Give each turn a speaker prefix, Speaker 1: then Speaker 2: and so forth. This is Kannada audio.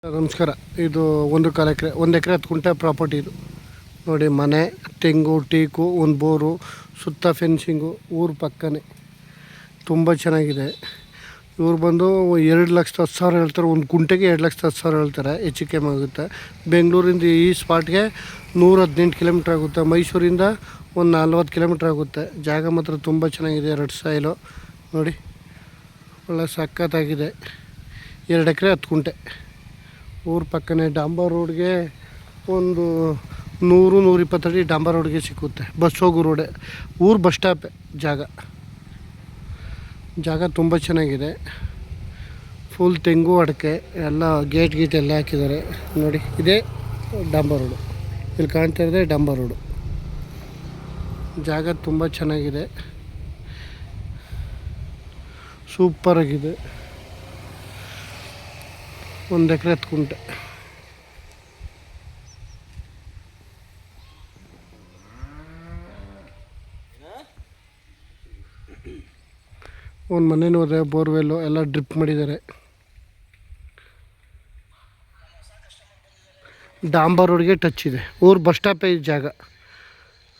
Speaker 1: ನಮಸ್ಕಾರ. ಇದು 1 ಎಕರೆ 10 ಗುಂಟೆ ಪ್ರಾಪರ್ಟಿ. ಇದು ನೋಡಿ, ಮನೆ, ತೆಂಗು, ಟೀಕು, ಒಂದು ಬೋರು, ಸುತ್ತ ಫೆನ್ಸಿಂಗು, ಊರು ಪಕ್ಕನೇ ತುಂಬ ಚೆನ್ನಾಗಿದೆ. ಇವ್ರು ಬಂದು 2,10,000 ಹೇಳ್ತಾರೆ. ಒಂದು ಗುಂಟೆಗೆ 2,10,000 ಹೇಳ್ತಾರೆ. ಹೆಚ್ಚು ಕಮ್ಮಿ ಆಗುತ್ತೆ. ಬೆಂಗಳೂರಿಂದ ಈ ಸ್ಪಾಟ್ಗೆ 118 ಕಿಲೋಮೀಟ್ರ್ ಆಗುತ್ತೆ. ಮೈಸೂರಿಂದ ಒಂದು 40 ಕಿಲೋಮೀಟ್ರ್ ಆಗುತ್ತೆ. ಜಾಗ ಮಾತ್ರ ತುಂಬ ಚೆನ್ನಾಗಿದೆ. 2 ಸಾಯಿಲು ನೋಡಿ, ಒಳ್ಳೆ ಸಖತ್ತಾಗಿದೆ. 2 ಎಕರೆ 10 ಗುಂಟೆ. ಊರ ಪಕ್ಕನೇ ಡಾಂಬರ್ ರೋಡ್ಗೆ ಒಂದು 100-120 ಅಡಿ ಡಾಂಬರ್ ರೋಡ್ಗೆ ಸಿಕ್ಕುತ್ತೆ. ಬಸ್ ಹೋಗೋ ರೋಡೆ. ಊರು ಬಸ್ ಸ್ಟಾಪ್ ಜಾಗ ತುಂಬ ಚೆನ್ನಾಗಿದೆ. ಫುಲ್ ತೆಂಗು, ಅಡಿಕೆ ಎಲ್ಲ ಗೇಟ್ ಎಲ್ಲ ಹಾಕಿದ್ದಾರೆ ನೋಡಿ. ಇದೇ ಡಾಂಬರ್ ರೋಡು. ಇಲ್ಲಿ ಕಾಣ್ತಾ ಇದೆ ಡಾಂಬರ್ ರೋಡು. ಜಾಗ ತುಂಬ ಚೆನ್ನಾಗಿದೆ, ಸೂಪರಾಗಿದೆ. 1 ಎಕರೆ 10 ಗುಂಟೆ. ಒಂದು ಮನೇನೂ ಇದೆ, ಬೋರ್ವೆಲ್ಲು ಎಲ್ಲ ಡ್ರಿಪ್ ಮಾಡಿದ್ದಾರೆ. ಡಾಂಬರ್ ರೋಡ್ಗೆ ಟಚ್ ಇದೆ. ಊರು ಬಸ್ ಸ್ಟಾಪೇ ಈ ಜಾಗ.